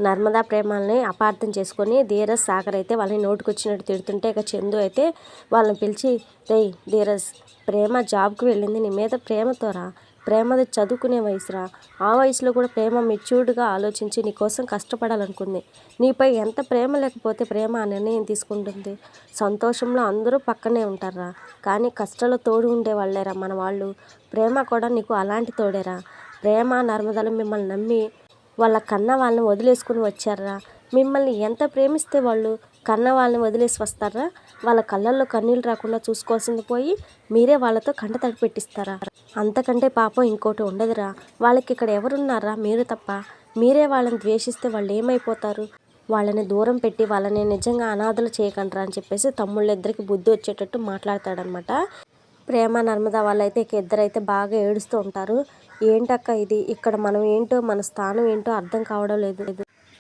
నర్మదా ప్రేమల్ని అపార్థం చేసుకొని ధీరజ్ సాగర్ అయితే వాళ్ళని నోటుకొచ్చినట్టు తిడుతుంటే ఇక చందు అయితే వాళ్ళని పిలిచి, రేయ్ ధీరజ్, ప్రేమ జాబ్కి వెళ్ళింది నీ మీద ప్రేమతోరా, ప్రేమది చదువుకునే వయసురా, ఆ వయసులో కూడా ప్రేమ మెచ్యూర్డ్గా ఆలోచించి నీ కోసం కష్టపడాలనుకుంది. నీపై ఎంత ప్రేమ లేకపోతే ప్రేమ ఆ నిర్ణయం తీసుకుంటుంది. సంతోషంలో అందరూ పక్కనే ఉంటారా, కానీ కష్టాల్లో తోడు ఉండేవాళ్ళేరా మన వాళ్ళు. ప్రేమ కూడా నీకు అలాంటి తోడేరా. ప్రేమ నర్మదలు మిమ్మల్ని నమ్మి వాళ్ళ కన్న వాళ్ళని వదిలేసుకుని వచ్చారా. మిమ్మల్ని ఎంత ప్రేమిస్తే వాళ్ళు కన్న వాళ్ళని వదిలేసి వస్తారా. వాళ్ళ కళ్ళల్లో కన్నీళ్ళు రాకుండా చూసుకోవాల్సింది పోయి మీరే వాళ్ళతో కంటతడి పెట్టిస్తారా. అంతకంటే పాపం ఇంకోటి ఉండదురా. వాళ్ళకి ఇక్కడ ఎవరున్నారా, మీరు తప్ప. మీరే వాళ్ళని ద్వేషిస్తే వాళ్ళు ఏమైపోతారు. వాళ్ళని దూరం పెట్టి వాళ్ళని నిజంగా అనాథలు చేయకండ్రా అని చెప్పేసి తమ్ముళ్ళిద్దరికి బుద్ధి వచ్చేటట్టు మాట్లాడతాడనమాట. ప్రేమ నర్మద వాళ్ళైతే ఇక ఇద్దరైతే బాగా ఏడుస్తూ ఉంటారు. ఏంటక్క ఇది, ఇక్కడ మనం ఏంటో మన స్థానం ఏంటో అర్థం కావడం లేదు.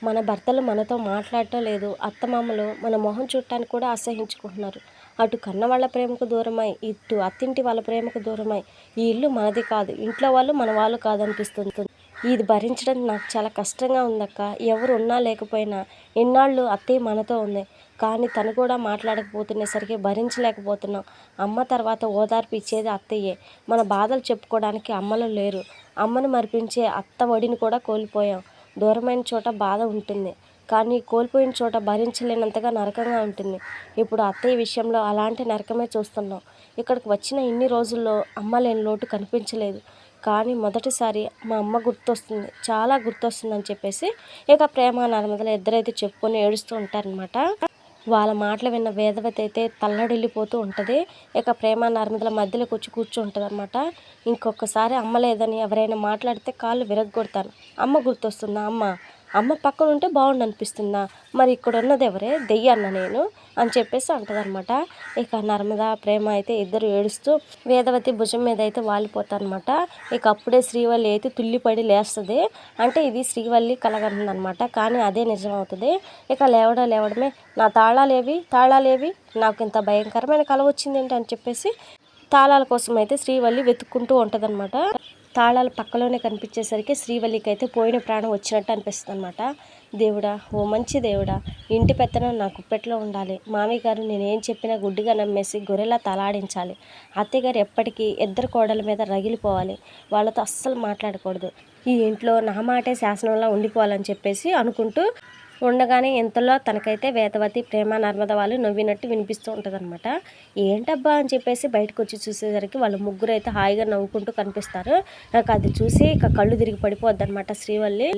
మన భర్తలు మనతో మాట్లాడటం లేదు. అత్తమామలు మన మొహం చూడటానికి కూడా అసహించుకుంటున్నారు. అటు కన్న వాళ్ళ ప్రేమకు దూరమై ఇటు అత్తింటి వాళ్ళ ప్రేమకు దూరమై ఈ ఇల్లు మనది కాదు, ఇంట్లో వాళ్ళు మన వాళ్ళు కాదనిపిస్తుంది. ఇది భరించడం నాకు చాలా కష్టంగా ఉందక్క. ఎవరు ఉన్నా లేకపోయినా ఎన్నాళ్ళు అత్తయ్య మనతో ఉంది, కానీ తను కూడా మాట్లాడకపోతునేసరికి భరించలేకపోతున్నాం. అమ్మ తర్వాత ఓదార్పు ఇచ్చేది అత్తయ్యే. మన బాధలు చెప్పుకోవడానికి అమ్మలు లేరు. అమ్మను మరిపించే అత్త ఒడిని కూడా కోల్పోయాం. దూరమైన చోట బాధ ఉంటుంది, కానీ కోల్పోయిన చోట భరించలేనంతగా నరకంగా ఉంటుంది. ఇప్పుడు అత్తయ్య విషయంలో అలాంటి నరకమే చూస్తున్నాం. ఇక్కడికి వచ్చిన ఇన్ని రోజుల్లో అమ్మ లేని లోటు కనిపించలేదు, కానీ మొదటిసారి మా అమ్మ గుర్తొస్తుంది, చాలా గుర్తొస్తుంది అని చెప్పేసి ఇక ప్రేమ నర్మదలు ఇద్దరైతే చెప్పుకొని ఏడుస్తూ ఉంటారనమాట. వాళ్ళ మాటలు విన్న వేదవతి అయితే తల్లడిల్లిపోతూ ఉంటుంది. ఇక ప్రేమ నర్మదల మధ్యలోకి వచ్చి కూర్చుంటుంది అనమాట. ఇంకొకసారి అమ్మ లేదని ఎవరైనా మాట్లాడితే కాళ్ళు విరగ్గొడతాను. అమ్మ గుర్తొస్తుందా, అమ్మ పక్కన ఉంటే బాగుండు అనిపిస్తుందా, మరి ఇక్కడ ఉన్నది ఎవరే, దెయ్యాన్న నేను అని చెప్పేసి అంటదనమాట. ఇక నర్మద ప్రేమ అయితే ఇద్దరు ఏడుస్తూ వేదవతి భుజం మీద అయితే వాలిపోతారనమాట. ఇక అప్పుడే శ్రీవల్లి అయితే తుల్లిపడి లేస్తుంది. అంటే ఇది శ్రీవల్లి కలగనుందనమాట, కానీ అదే నిజం అవుతుంది. ఇక లేవడమే, నా తాళాలేవి, నాకు ఇంత భయంకరమైన కల వచ్చింది ఏంటి అని చెప్పేసి తాళాల కోసం అయితే శ్రీవల్లి వెతుక్కుంటూ ఉంటుందన్నమాట. తాళాలు పక్కలోనే కనిపించేసరికి శ్రీవల్లికి అయితే పోయిన ప్రాణం వచ్చినట్టు అనిపిస్తుంది అనమాట. దేవుడా, ఓ మంచి దేవుడా, ఇంటి పెత్తనం నా గుప్పెట్లో ఉండాలి. మామయ్య గారు నేనేం చెప్పినా గుడ్డిగా నమ్మేసి గొర్రెలా తలాడించాలి. అత్తయ్యగారు ఎప్పటికీ ఇద్దరు కోడల మీద రగిలిపోవాలి. వాళ్ళతో అస్సలు మాట్లాడకూడదు. ఈ ఇంట్లో నా మాటే శాసనంలా ఉండిపోవాలని చెప్పేసి అనుకుంటూ ఉండగానే ఇంతలో తనకైతే వేదవతి ప్రేమ నర్మద వాళ్ళు నవ్వినట్టు వినిపిస్తూ ఉంటుందన్నమాట. ఏంటబ్బా అని చెప్పేసి బయటకు వచ్చి చూసేసరికి వాళ్ళు ముగ్గురు అయితే హాయిగా నవ్వుకుంటూ కనిపిస్తారు. నాకు అది చూసి ఇక కళ్ళు తిరిగి పడిపోద్ది అనమాట శ్రీవల్లి.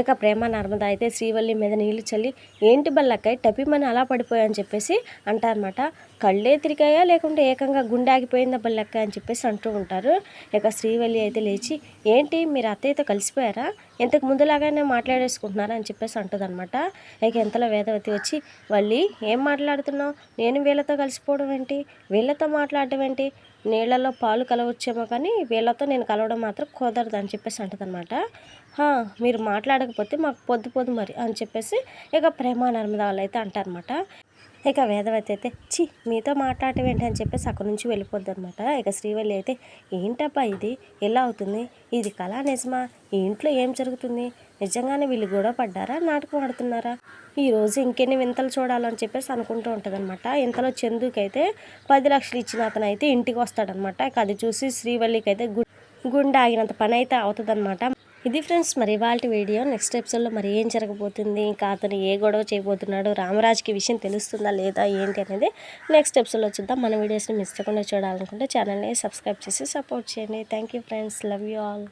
ఇక ప్రేమ నర్మద అయితే శ్రీవల్లి మీద నీళ్లు చల్లి, ఏంటి బల్లక్కై టపిమని అలా పడిపోయా అని చెప్పేసి అంటారనమాట. కళ్ళే తిరిగాయా లేకుంటే ఏకంగా గుండె ఆగిపోయిందా బల్లక్క అని చెప్పేసి అంటూ ఉంటారు. ఇక శ్రీవల్లి అయితే లేచి, ఏంటి మీరు అత్తయ్యతో కలిసిపోయారా, ఇంతకు ముందులాగానే మాట్లాడేసుకుంటున్నారా అని చెప్పేసి అంటుందన్నమాట. ఇక ఇంతలో వేదవతి వచ్చి, వల్లి ఏం మాట్లాడుతున్నావు, నేను వీళ్ళతో కలిసిపోవడం ఏంటి, వీళ్ళతో మాట్లాడడం ఏంటి, నీళ్లలో పాలు కలవచ్చేమో కానీ వీళ్ళతో నేను కలవడం మాత్రం కుదరదు అని చెప్పేసి అంటుందన్నమాట. మీరు మాట్లాడకపోతే మాకు పొద్దు మరి అని చెప్పేసి ఇక ప్రేమ నర్మద వాళ్ళు అయితే అంటారనమాట. ఇక వేదవతి అయితే మీతో మాట్లాడటం ఏంటి అని చెప్పేసి అక్కడి నుంచి వెళ్ళిపోద్ది అనమాట. ఇక శ్రీవల్లి అయితే, ఏంటబ్బా ఇది ఎలా అవుతుంది, ఇది కళ నిజమా, ఈ ఇంట్లో ఏం జరుగుతుంది, నిజంగానే వీళ్ళు గొడవ పడ్డారా, నాటకం ఆడుతున్నారా, ఈరోజు ఇంకెన్ని వింతలు చూడాలని చెప్పేసి అనుకుంటూ ఉంటుందన్నమాట. ఇంతలో చందుకి అయితే 10 లక్షలు ఇచ్చిన అతను అయితే ఇంటికి వస్తాడనమాట. ఇక అది చూసి శ్రీవల్లికి అయితే గుండె ఆగినంత పని అయితే అవుతుందన్నమాట. ఇది ఫ్రెండ్స్ మరి ఇవాళ వీడియో. నెక్స్ట్ ఎపిసోడ్లో మరి ఏం జరగబోతుంది, ఇంకా అతను ఏ గొడవ చేయబోతున్నాడు, రామరాజ్కి విషయం తెలుస్తుందా లేదా ఏంటి అనేది నెక్స్ట్ ఎపిసోడ్లో చూద్దాం. మన వీడియోస్ని మిస్ అవ్వకుండా చూడాలనుకుంటే ఛానల్ని సబ్స్క్రైబ్ చేసి సపోర్ట్ చేయండి. Thank you friends, love you all.